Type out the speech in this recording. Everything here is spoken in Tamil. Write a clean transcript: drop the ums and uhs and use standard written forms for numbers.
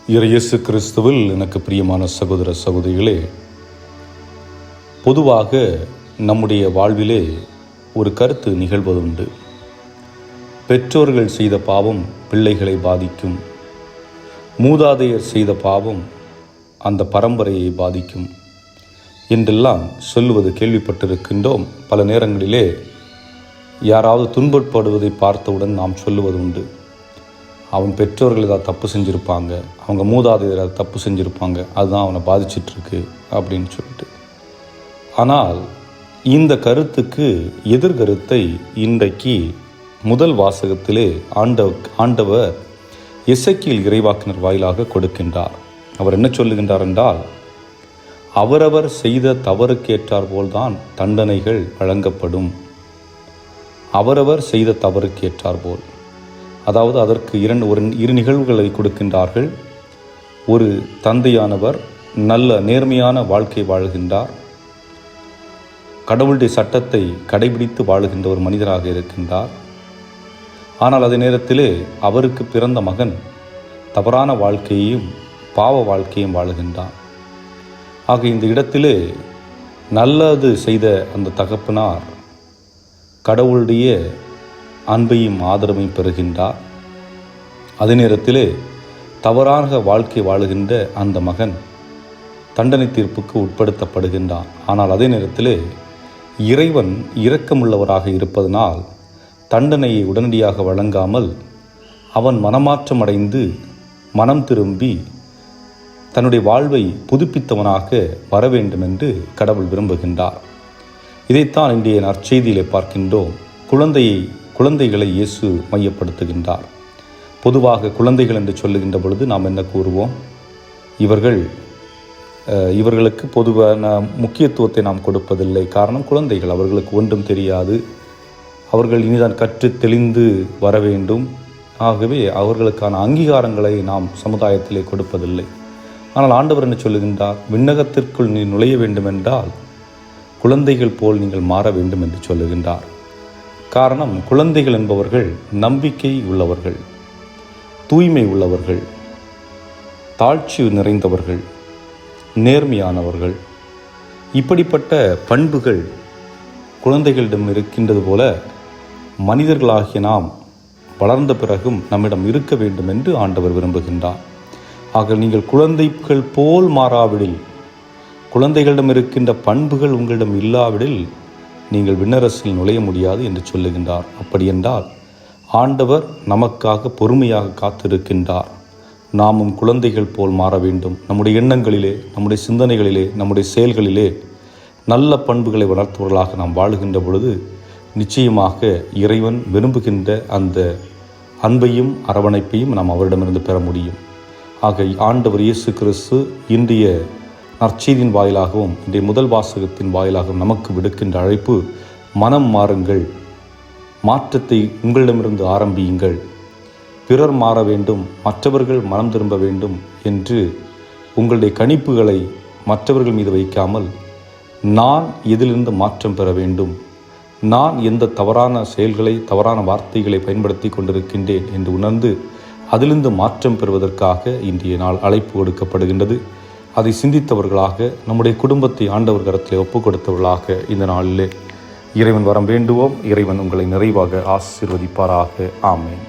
இயேசு கிறிஸ்துவில் எனக்கு பிரியமான சகோதர சகோதரிகளே, பொதுவாக நம்முடைய வாழ்விலே ஒரு கருத்து நிகழ்வதுண்டு. பெற்றோர்கள் செய்த பாவம் பிள்ளைகளை பாதிக்கும், மூதாதையர் செய்த பாவம் அந்த பரம்பரையை பாதிக்கும் என்றெல்லாம் சொல்லுவது கேள்விப்பட்டிருக்கின்றோம். பல நேரங்களிலே யாராவது துன்பப்படுவதை பார்த்தவுடன் நாம் சொல்லுவது உண்டு, அவன் பெற்றோர்கள் ஏதாவது தப்பு செஞ்சுருப்பாங்க, அவங்க மூதாதையர் ஏதாவது தப்பு செஞ்சுருப்பாங்க, அதுதான் அவனை பாதிச்சிட்ருக்கு அப்படின்னு சொல்லிட்டு. ஆனால் இந்த கருத்துக்கு எதிர்கருத்தை இன்றைக்கு முதல் வாசகத்திலே ஆண்டவர் எசேக்கியேல் இறைவாக்கினர் வாயிலாக கொடுக்கின்றார். அவர் என்ன சொல்லுகின்றார் என்றால், அவரவர் செய்த தவறுக்கேற்றார் போல்தான் தண்டனைகள் வழங்கப்படும். அவரவர் செய்த தவறுக்கேற்றார் போல், அதாவது அதற்கு இரு நிகழ்வுகளை கொடுக்கின்றார்கள். ஒரு தந்தையானவர் நல்ல நேர்மையான வாழ்க்கை வாழ்கின்றார், கடவுளுடைய சட்டத்தை கடைபிடித்து வாழுகின்ற ஒரு மனிதராக இருக்கின்றார். ஆனால் அதே நேரத்திலே அவருக்கு பிறந்த மகன் தவறான வாழ்க்கையையும் பாவ வாழ்க்கையும் வாழுகின்றார். ஆக இந்த இடத்திலே நல்லது செய்த அந்த தகப்பனார் கடவுளுடைய அன்பையும் ஆதரவையும் பெறுகின்றார். அதே நேரத்திலே தவறாக வாழ்க்கை வாழுகின்ற அந்த மகன் தண்டனை தீர்ப்புக்கு உட்படுத்தப்படுகின்றான். ஆனால் அதே நேரத்திலே இறைவன் இரக்கமுள்ளவராக இருப்பதனால் தண்டனையை உடனடியாக வழங்காமல் அவன் மனமாற்றம் அடைந்து மனம் திரும்பி தன்னுடைய வாழ்வை புதுப்பித்தவனாக வர வேண்டும் என்று கடவுள் விரும்புகின்றார். இதைத்தான் இன்றைய நற்செய்தியிலே பார்க்கின்றோம். குழந்தைகளை இயேசு மையப்படுத்துகின்றார். பொதுவாக குழந்தைகள் என்று சொல்லுகின்ற பொழுது நாம் என்ன கூறுவோம்? இவர்களுக்கு பொதுவான முக்கியத்துவத்தை நாம் கொடுப்பதில்லை. காரணம், குழந்தைகள், அவர்களுக்கு ஒன்றும் தெரியாது, அவர்கள் இனிதான் கற்று தெளிந்து வர வேண்டும். ஆகவே அவர்களுக்கான அங்கீகாரங்களை நாம் சமுதாயத்திலே கொடுப்பதில்லை. ஆனால் ஆண்டவர் என்ன சொல்லுகின்றார்? விண்ணகத்திற்குள் நீ நுழைய வேண்டுமென்றால் குழந்தைகள் போல் நீங்கள் மாற வேண்டும் என்று சொல்லுகின்றார். காரணம், குழந்தைகள் என்பவர்கள் நம்பிக்கை உள்ளவர்கள், தூய்மை உள்ளவர்கள், தாழ்ச்சி நிறைந்தவர்கள், நேர்மையானவர்கள். இப்படிப்பட்ட பண்புகள் குழந்தைகளிடம் இருக்கின்றது போல மனிதர்களாகிய நாம் வளர்ந்த பிறகும் நம்மிடம் இருக்க வேண்டும் என்று ஆண்டவர் விரும்புகின்றார். ஆக நீங்கள் குழந்தைகள் போல் மாறாவிடில், குழந்தைகளிடம் இருக்கின்ற பண்புகள் உங்களிடம் இல்லாவிடில் நீங்கள் விண்ணரசில் நுழைய முடியாது என்று சொல்லுகின்றார். அப்படி என்றால் ஆண்டவர் நமக்காக பொறுமையாக காத்திருக்கின்றார். நாமும் குழந்தைகள் போல் மாற வேண்டும். நம்முடைய எண்ணங்களிலே, நம்முடைய சிந்தனைகளிலே, நம்முடைய செயல்களிலே நல்ல பண்புகளை வளர்த்தவர்களாக நாம் வாழுகின்ற பொழுது நிச்சயமாக இறைவன் விரும்புகின்ற அந்த அன்பையும் அரவணைப்பையும் நாம் அவரிடமிருந்து பெற முடியும். ஆக ஆண்டவர் இயேசு கிறிஸ்து இன்றைய நற்செய்தியின் வாயிலாகவும் இன்றைய முதல் வாசகத்தின் வாயிலாகவும் நமக்கு விடுக்கின்ற அழைப்பு, மனம் மாறுங்கள், மாற்றத்தை உங்களிடமிருந்து ஆரம்பியுங்கள், பிறர் மாற வேண்டும், மற்றவர்கள் மனம் திரும்ப வேண்டும் என்று உங்களுடைய கணிப்புகளை மற்றவர்கள் மீது வைக்காமல், நான் எதிலிருந்து மாற்றம் பெற வேண்டும், நான் எந்த தவறான செயல்களை, தவறான வார்த்தைகளை பயன்படுத்தி கொண்டிருக்கின்றேன் என்று உணர்ந்து அதிலிருந்து மாற்றம் பெறுவதற்காக இன்றைய நாள் அழைப்பு கொடுக்கப்படுகின்றது. அதை சிந்தித்தவர்களாக நம்முடைய குடும்பத்தை ஆண்டவர் கரத்திலே ஒப்புக் கொடுத்தவர்களாக இந்த நாளிலே இறைவன் வரம் வேண்டுவோம். இறைவன் உங்களை நிறைவாக ஆசீர்வதிப்பாராக. ஆமென்.